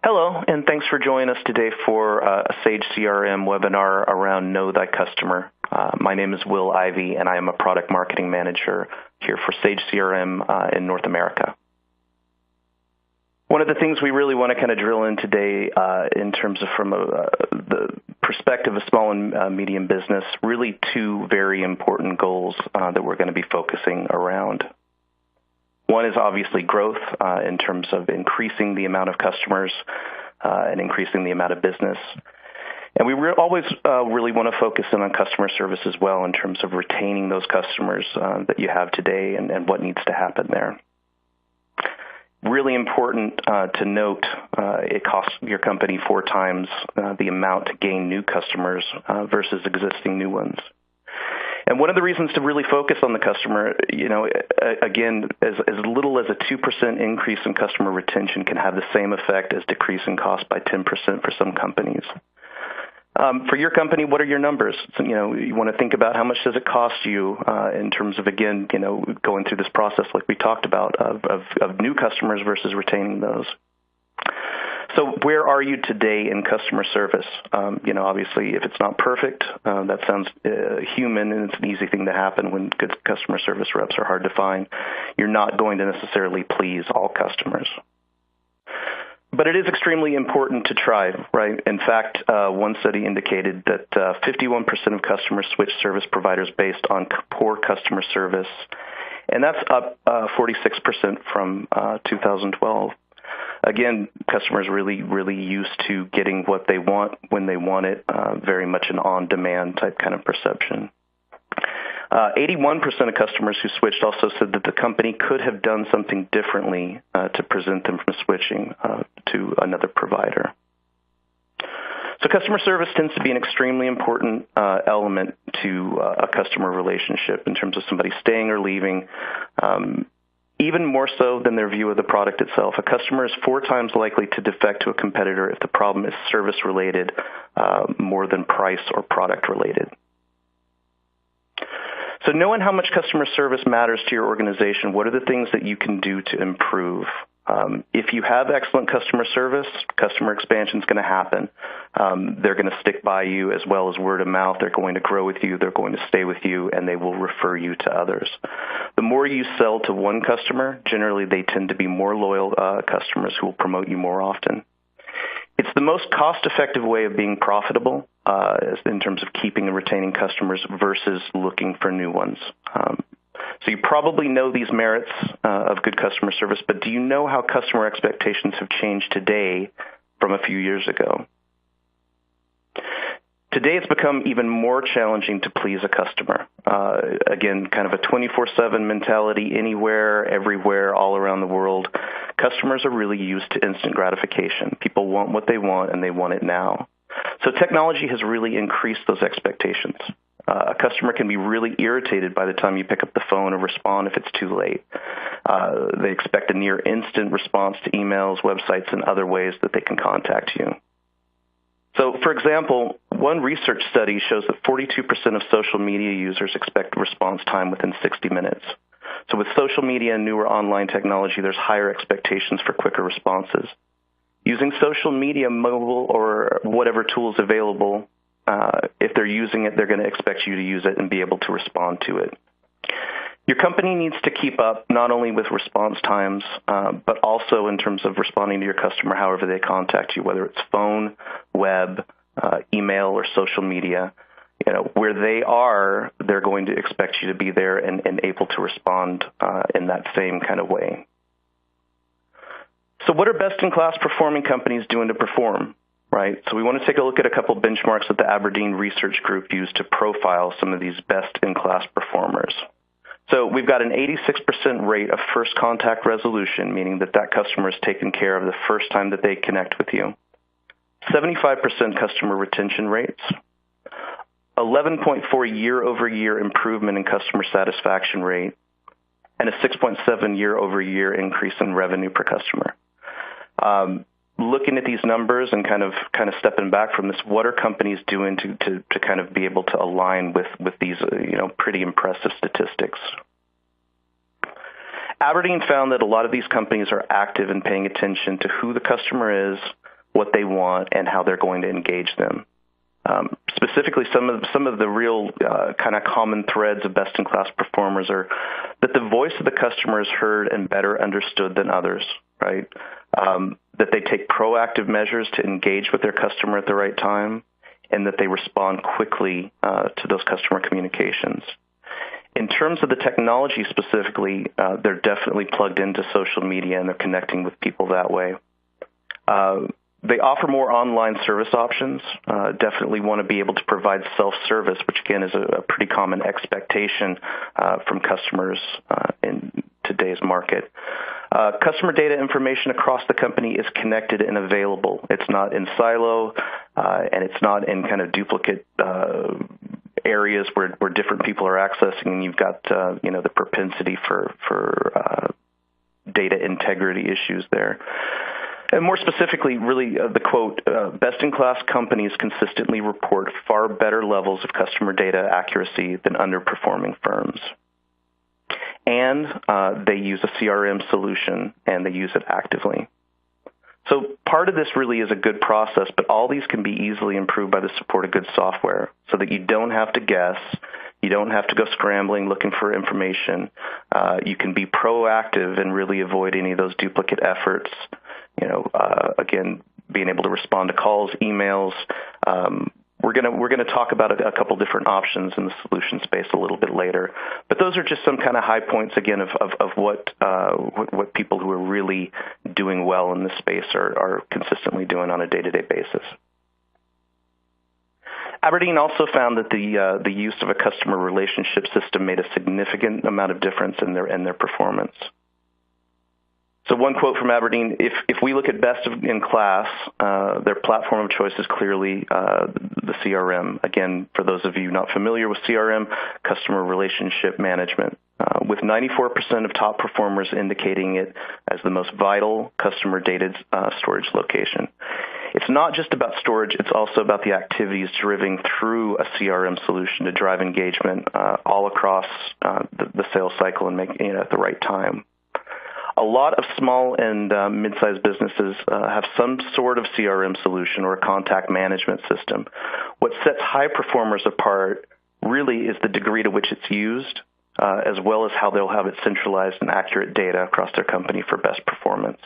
Hello, and thanks for joining us today for a Sage CRM webinar around Know Thy Customer. My name is Will Ivey, and I am a product marketing manager here for Sage CRM in North America. One of the things we really want to kind of drill in today in terms of from the perspective of small and medium business, really two very important goals that we're going to be focusing around. One is obviously growth in terms of increasing the amount of customers and increasing the amount of business. And we always really want to focus in on customer service as well in terms of retaining those customers that you have today and what needs to happen there. Really important to note, it costs your company 4 times the amount to gain new customers versus existing new ones. And one of the reasons to really focus on the customer, again, as little as a 2% increase in customer retention can have the same effect as decreasing cost by 10% for some companies. For your company, what are your numbers? So, you want to think about how much does it cost you in terms of, again, going through this process like we talked about of new customers versus retaining those. So where are you today in customer service? Obviously, if it's not perfect, that sounds human, and it's an easy thing to happen when good customer service reps are hard to find. You're not going to necessarily please all customers. But it is extremely important to try, right? In fact, one study indicated that 51% of customers switch service providers based on poor customer service, and that's up 46% from 2012. Again, customers really used to getting what they want when they want it, very much an on-demand type kind of perception. 81% of customers who switched also said that the company could have done something differently to prevent them from switching to another provider. So customer service tends to be an extremely important element to a customer relationship in terms of somebody staying or leaving. Even more so than their view of the product itself. A customer is 4 times likely to defect to a competitor if the problem is service-related more than price or product-related. So knowing how much customer service matters to your organization, what are the things that you can do to improve? If you have excellent customer service, customer expansion is going to happen. They're going to stick by you as well as word of mouth. They're going to grow with you. They're going to stay with you, and they will refer you to others. The more you sell to one customer, generally they tend to be more loyal customers who will promote you more often. It's the most cost-effective way of being profitable in terms of keeping and retaining customers versus looking for new ones. So you probably know these merits of good customer service, but do you know how customer expectations have changed today from a few years ago? Today it's become even more challenging to please a customer. Again, kind of a 24/7 mentality, anywhere, everywhere, all around the world. Customers are really used to instant gratification. People want what they want, and they want it now. So technology has really increased those expectations. A customer can be really irritated by the time you pick up the phone or respond if it's too late. They expect a near instant response to emails, websites, and other ways that they can contact you. So, for example, one research study shows that 42% of social media users expect response time within 60 minutes. So with social media and newer online technology, there's higher expectations for quicker responses. Using social media, mobile, or whatever tools available, if they're using it, they're going to expect you to use it and be able to respond to it. Your company needs to keep up not only with response times, but also in terms of responding to your customer however they contact you, whether it's phone, web, email, or social media. Where they are, they're going to expect you to be there and able to respond in that same kind of way. So what are best-in-class performing companies doing to perform? Right. So we want to take a look at a couple benchmarks that the Aberdeen Research Group used to profile some of these best-in-class performers. So we've got an 86% rate of first contact resolution, meaning that customer is taken care of the first time that they connect with you. 75% customer retention rates. 11.4 year-over-year improvement in customer satisfaction rate, and a 6.7 year-over-year increase in revenue per customer. Looking at these numbers and kind of stepping back from this, what are companies doing to kind of be able to align with these pretty impressive statistics? Aberdeen found that a lot of these companies are active in paying attention to who the customer is, what they want, and how they're going to engage them. Specifically, some of the real kind of common threads of best-in-class performers are that the voice of the customer is heard and better understood than others, right? That they take proactive measures to engage with their customer at the right time, and that they respond quickly to those customer communications. In terms of the technology specifically, they're definitely plugged into social media and they're connecting with people that way. They offer more online service options, definitely want to be able to provide self-service, which again is a pretty common expectation from customers in today's market. Customer data information across the company is connected and available. It's not in silo, and it's not in kind of duplicate areas where different people are accessing, and you've got the propensity for data integrity issues there. And more specifically, really, the quote, best-in-class companies consistently report far better levels of customer data accuracy than underperforming firms. And they use a CRM solution, and they use it actively. So part of this really is a good process, but all these can be easily improved by the support of good software so that you don't have to guess. You don't have to go scrambling looking for information. You can be proactive and really avoid any of those duplicate efforts. Again, being able to respond to calls, emails. We're gonna talk about a couple different options in the solution space a little bit later. But those are just some kind of high points again of what people who are really doing well in this space are consistently doing on a day-to-day basis. Aberdeen also found that the use of a customer relationship system made a significant amount of difference in their performance. So one quote from Aberdeen, if we look at best in class, their platform of choice is clearly the CRM. Again, for those of you not familiar with CRM, customer relationship management, with 94% of top performers indicating it as the most vital customer data storage location. It's not just about storage, it's also about the activities driven through a CRM solution to drive engagement all across the sales cycle and making it at the right time. A lot of small and mid-sized businesses have some sort of CRM solution or a contact management system. What sets high performers apart really is the degree to which it's used, as well as how they'll have it centralized and accurate data across their company for best performance.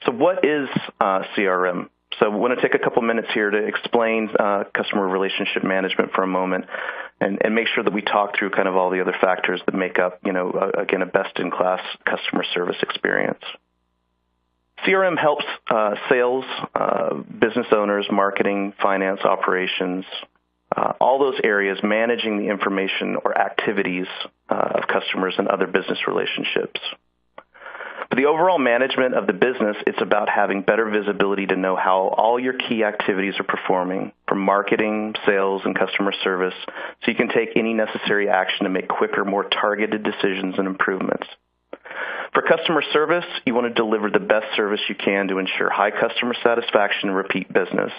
So what is CRM? So I want to take a couple minutes here to explain customer relationship management for a moment and make sure that we talk through kind of all the other factors that make up, again, a best-in-class customer service experience. CRM helps sales, business owners, marketing, finance, operations, all those areas managing the information or activities of customers and other business relationships. For the overall management of the business, it's about having better visibility to know how all your key activities are performing, from marketing, sales, and customer service, so you can take any necessary action to make quicker, more targeted decisions and improvements. For customer service, you want to deliver the best service you can to ensure high customer satisfaction and repeat business.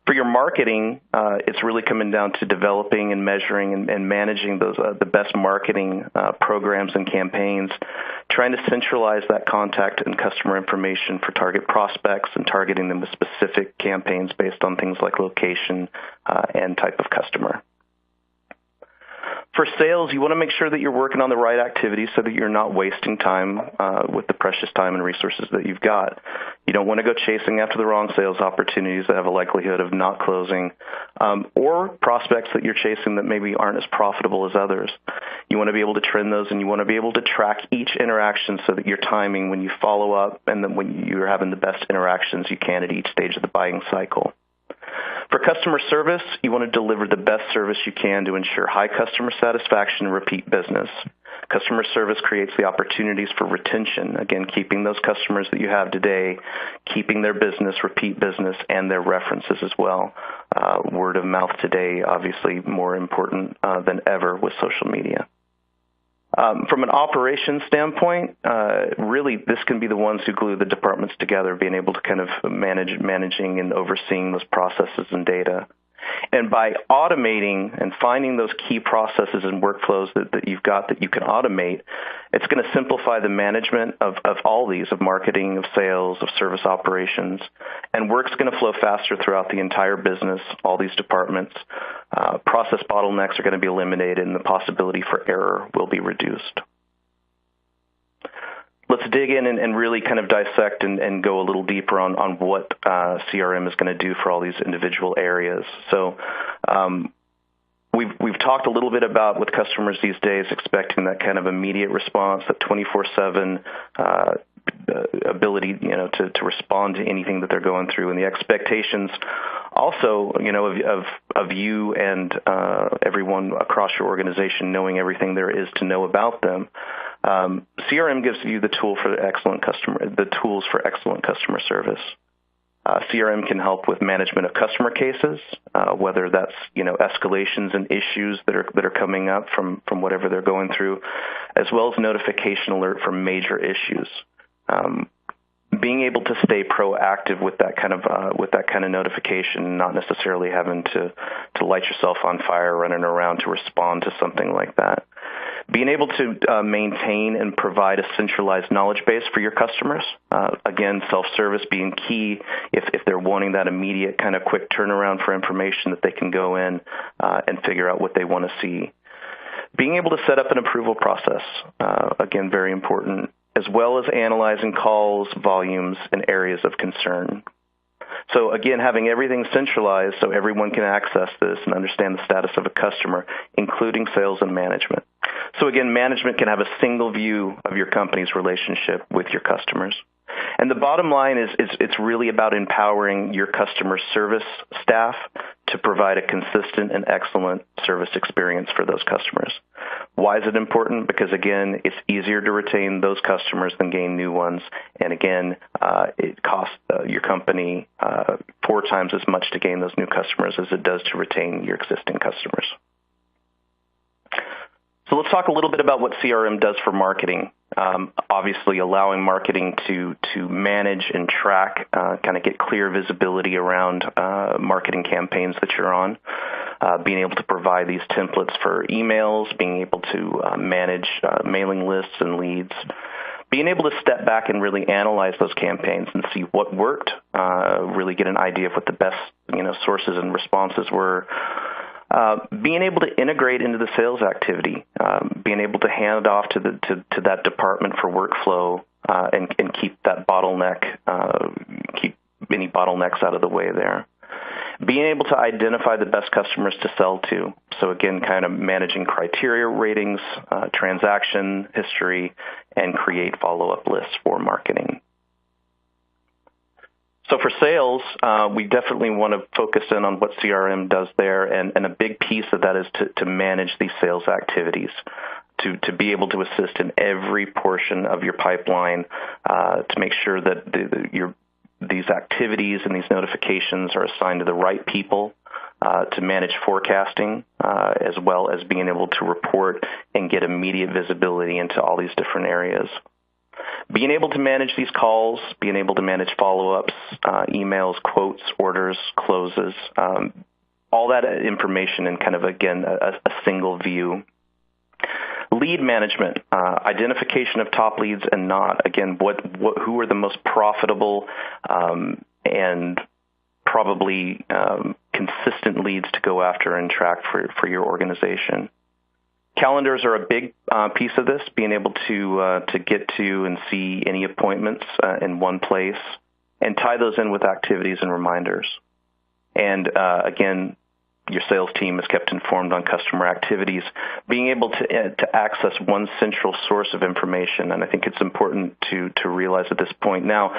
For your marketing, it's really coming down to developing and measuring and managing those the best marketing programs and campaigns, trying to centralize that contact and customer information for target prospects and targeting them with specific campaigns based on things like location and type of customer. For sales, you want to make sure that you're working on the right activities so that you're not wasting time with the precious time and resources that you've got. You don't want to go chasing after the wrong sales opportunities that have a likelihood of not closing, or prospects that you're chasing that maybe aren't as profitable as others. You want to be able to trend those, and you want to be able to track each interaction so that your timing when you follow up and then when you're having the best interactions you can at each stage of the buying cycle. For customer service, you want to deliver the best service you can to ensure high customer satisfaction and repeat business. Customer service creates the opportunities for retention, again, keeping those customers that you have today, keeping their business, repeat business, and their references as well. Word of mouth today, obviously more important than ever with social media. From an operations standpoint, really this can be the ones who glue the departments together, being able to kind of managing and overseeing those processes and data. And by automating and finding those key processes and workflows that you've got that you can automate, it's going to simplify the management of all these, of marketing, of sales, of service operations, and work's going to flow faster throughout the entire business, all these departments. Process bottlenecks are going to be eliminated, and the possibility for error will be reduced. Let's dig in and really kind of dissect and go a little deeper on what CRM is going to do for all these individual areas. So we've talked a little bit about with customers these days expecting that kind of immediate response, that 24/7 ability, to respond to anything that they're going through, and the expectations also, of you and everyone across your organization knowing everything there is to know about them. CRM gives you the tools for excellent customer service. CRM can help with management of customer cases, whether that's escalations and issues that are coming up from whatever they're going through, as well as notification alert for major issues. Being able to stay proactive with that kind of notification, not necessarily having to light yourself on fire running around to respond to something like that. Being able to maintain and provide a centralized knowledge base for your customers. Again, self-service being key if they're wanting that immediate kind of quick turnaround for information that they can go in and figure out what they want to see. Being able to set up an approval process, again, very important, as well as analyzing calls, volumes, and areas of concern. So again, having everything centralized so everyone can access this and understand the status of a customer, including sales and management. So again, management can have a single view of your company's relationship with your customers. And the bottom line is it's really about empowering your customer service staff to provide a consistent and excellent service experience for those customers. Why is it important? Because, again, it's easier to retain those customers than gain new ones. And, again, it costs your company 4 times as much to gain those new customers as it does to retain your existing customers. So let's talk a little bit about what CRM does for marketing. Obviously, allowing marketing to manage and track, kind of get clear visibility around marketing campaigns that you're on. Being able to provide these templates for emails, being able to manage mailing lists and leads. Being able to step back and really analyze those campaigns and see what worked, really get an idea of what the best sources and responses were. Being able to integrate into the sales activity, being able to hand it off to that department for workflow, and keep that keep any bottlenecks out of the way there. Being able to identify the best customers to sell to. So again, kind of managing criteria ratings, transaction history, and create follow-up lists for marketing. So for sales, we definitely want to focus in on what CRM does there, and a big piece of that is to manage these sales activities, to be able to assist in every portion of your pipeline, to make sure that these activities and these notifications are assigned to the right people, to manage forecasting, as well as being able to report and get immediate visibility into all these different areas. Being able to manage these calls, being able to manage follow-ups, emails, quotes, orders, closes, all that information in kind of, again, a single view. Lead management, identification of top leads and not. Again, who are the most profitable and probably consistent leads to go after and track for your organization. Calendars are a big piece of this, being able to get to and see any appointments in one place and tie those in with activities and reminders. And again, your sales team is kept informed on customer activities, being able to access one central source of information. And I think it's important to realize at this point now,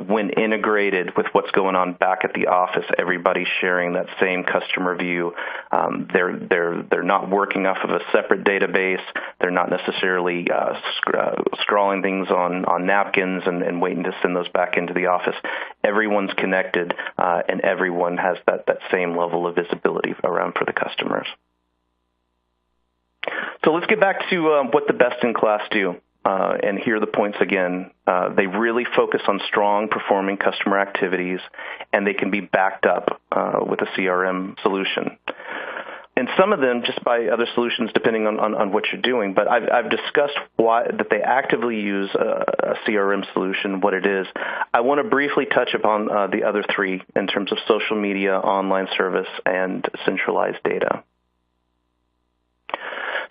when integrated with what's going on back at the office, everybody's sharing that same customer view. They're not working off of a separate database. They're not necessarily scrawling things on napkins and waiting to send those back into the office. Everyone's connected, and everyone has that same level of visibility around for the customers. So let's get back to what the best-in-class do. and here are the points again. They really focus on strong performing customer activities, and they can be backed up with a CRM solution. And some of them just by other solutions depending on what you're doing. But I've discussed why that they actively use a CRM solution, what it is. I want to briefly touch upon the other three in terms of social media, online service, and centralized data.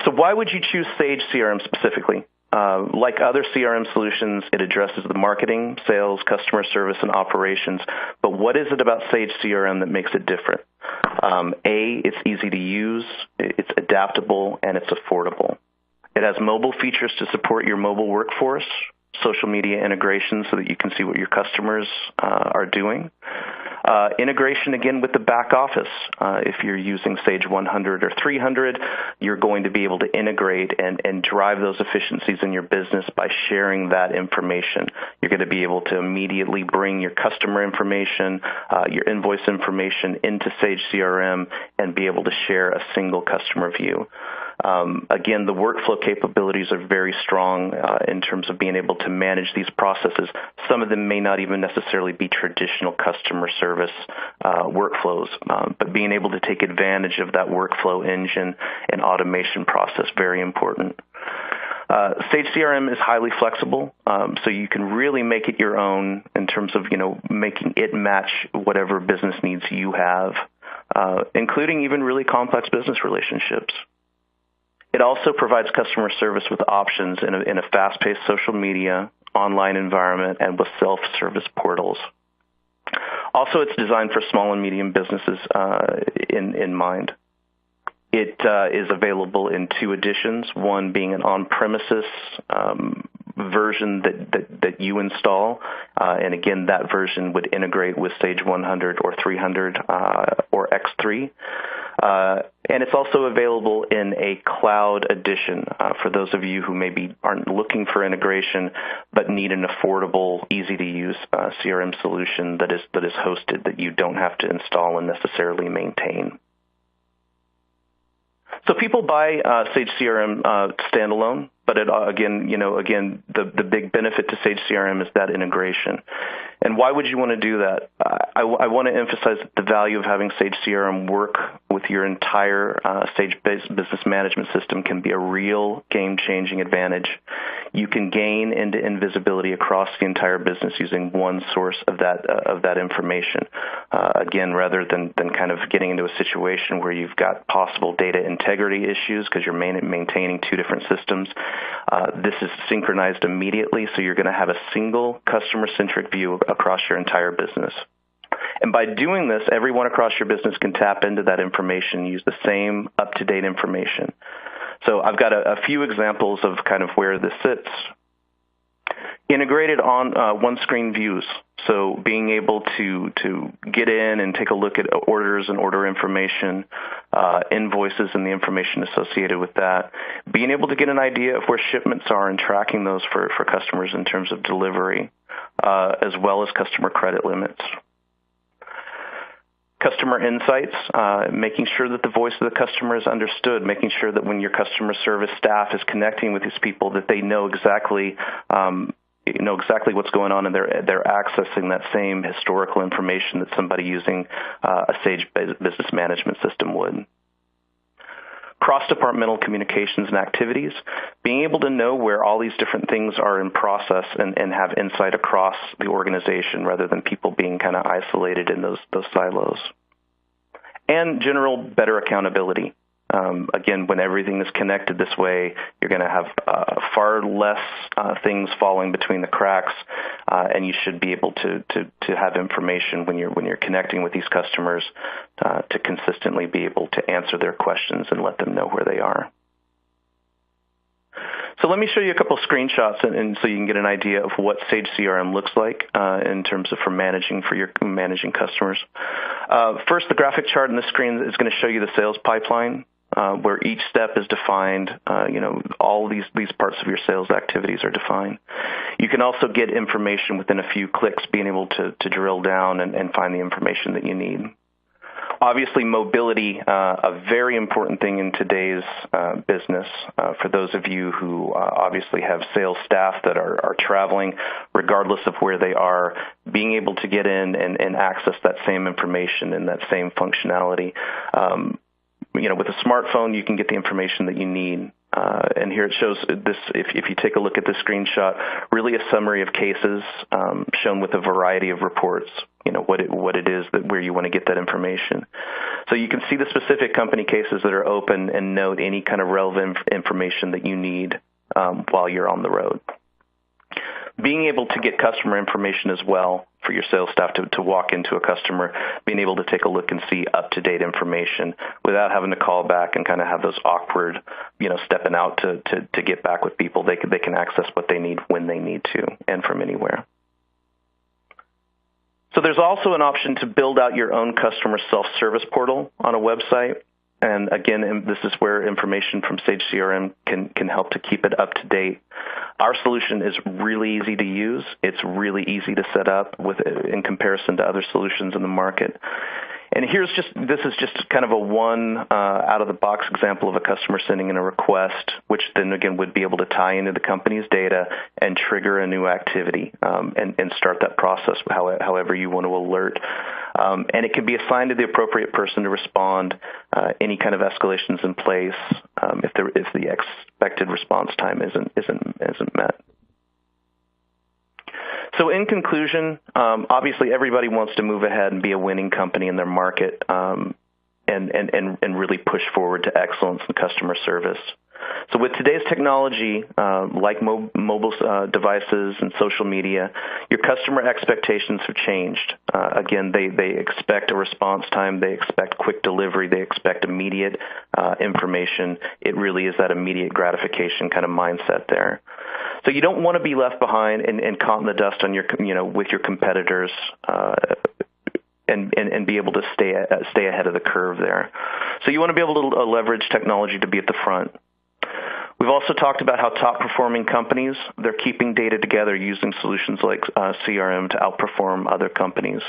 So why would you choose Sage CRM specifically? Like other CRM solutions, it addresses the marketing, sales, customer service, and operations. But what is it about Sage CRM that makes it different? It's easy to use, it's adaptable, and it's affordable. It has mobile features to support your mobile workforce, social media integration so that you can see what your customers are doing. Integration, again, with the back office. If you're using Sage 100 or 300, you're going to be able to integrate and drive those efficiencies in your business by sharing that information. You're going to be able to immediately bring your customer information, your invoice information into Sage CRM and be able to share a single customer view. Again, the workflow capabilities are very strong in terms of being able to manage these processes. Some of them may not even necessarily be traditional customer service workflows, but being able to take advantage of that workflow engine and automation process, very important. Sage CRM is highly flexible, so you can really make it your own in terms of, making it match whatever business needs you have, including even really complex business relationships. It also provides customer service with options in a fast-paced social media, online environment, and with self-service portals. Also, it's designed for small and medium businesses in mind. It is available in 2 editions, one being an on-premises version that you install, and again, that version would integrate with Sage 100 or 300 or X3. And it's also available in a cloud edition for those of you who maybe aren't looking for integration but need an affordable, easy-to-use CRM solution that is hosted that you don't have to install and necessarily maintain. So people buy Sage CRM standalone, but the big benefit to Sage CRM is that integration. And why would you want to do that? I want to emphasize the value of having Sage CRM work with your entire Sage business management system can be a real game-changing advantage. You can gain end-to-end visibility across the entire business using one source of that information. Again, rather than kind of getting into a situation where you've got possible data integrity issues because you're maintaining 2 different systems. This is synchronized immediately, so you're going to have a single customer-centric view across your entire business. And by doing this, everyone across your business can tap into that information, use the same up-to-date information. So I've got a few examples of kind of where this sits. Integrated on one-screen views, so being able to get in and take a look at orders and order information, invoices and the information associated with that, being able to get an idea of where shipments are and tracking those for customers in terms of delivery, as well as customer credit limits. Customer insights, making sure that the voice of the customer is understood, making sure that when your customer service staff is connecting with these people that they know exactly what's going on and they're accessing that same historical information that somebody using a Sage business management system would. Cross-departmental communications and activities, being able to know where all these different things are in process and have insight across the organization rather than people being kind of isolated in those silos. And general better accountability. Again, when everything is connected this way, you're going to have far less things falling between the cracks, and you should be able to have information when you're connecting with these customers to consistently be able to answer their questions and let them know where they are. So let me show you a couple screenshots, and so you can get an idea of what Sage CRM looks like in terms of for managing customers. First, the graphic chart on the screen is going to show you the sales pipeline. Where each step is defined, all these parts of your sales activities are defined. You can also get information within a few clicks, being able to drill down and find the information that you need. Obviously, mobility, a very important thing in today's business. For those of you who obviously have sales staff that are traveling, regardless of where they are, being able to get in and access that same information and that same functionality. With a smartphone, you can get the information that you need. And here it shows this, if you take a look at the screenshot, really a summary of cases shown with a variety of reports, what it is where you want to get that information. So you can see the specific company cases that are open and note any kind of relevant information that you need while you're on the road. Being able to get customer information as well for your sales staff to walk into a customer, being able to take a look and see up-to-date information without having to call back and kind of have those awkward, stepping out to get back with people. They can access what they need when they need to and from anywhere. So there's also an option to build out your own customer self-service portal on a website. And again, this is where information from Sage CRM can help to keep it up to date. Our solution is really easy to use. It's really easy to set up in comparison to other solutions in the market. And this is just kind of a one out-of-the-box example of a customer sending in a request, which then again would be able to tie into the company's data and trigger a new activity and start that process however you want to alert. And it can be assigned to the appropriate person to respond. Any kind of escalations in place if the expected response time isn't met. So in conclusion, obviously everybody wants to move ahead and be a winning company in their market and really push forward to excellence in customer service. So with today's technology, like mobile devices and social media, your customer expectations have changed. Again, they expect a response time. They expect quick delivery. They expect immediate information. It really is that immediate gratification kind of mindset there. So you don't want to be left behind and caught in the dust on with your competitors and be able to stay ahead of the curve there. So you want to be able to leverage technology to be at the front. We've also talked about how top-performing companies, they're keeping data together using solutions like CRM to outperform other companies.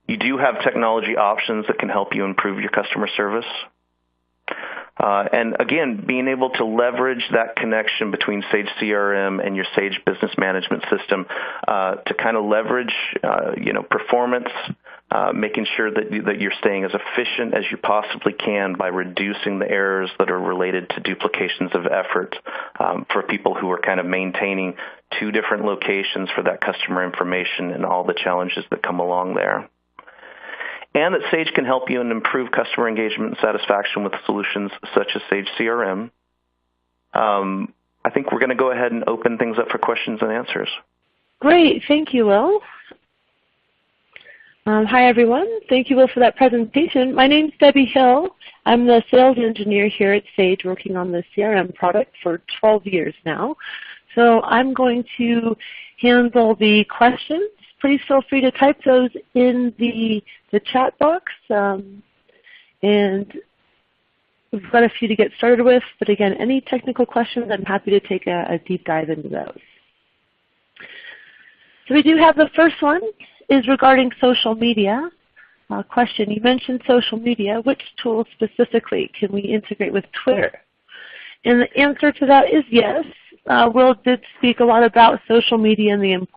You do have technology options that can help you improve your customer service. And again, being able to leverage that connection between Sage CRM and your Sage Business Management System to kind of leverage, performance, making sure that you're staying as efficient as you possibly can by reducing the errors that are related to duplications of effort for people who are kind of maintaining two different locations for that customer information and all the challenges that come along there. And that Sage can help you and improve customer engagement and satisfaction with solutions such as Sage CRM. I think we're going to go ahead and open things up for questions and answers. Great. Thank you, Will. Hi, everyone. Thank you, Will, for that presentation. My name's Debbie Hill. I'm the sales engineer here at Sage, working on the CRM product for 12 years now. So I'm going to handle the questions. Please feel free to type those in the chat box. And we've got a few to get started with. But again, any technical questions, I'm happy to take a deep dive into those. So we do have the first one is regarding social media. Question, you mentioned social media. Which tools specifically can we integrate with Twitter? And the answer to that is yes. Will did speak a lot about social media and the importance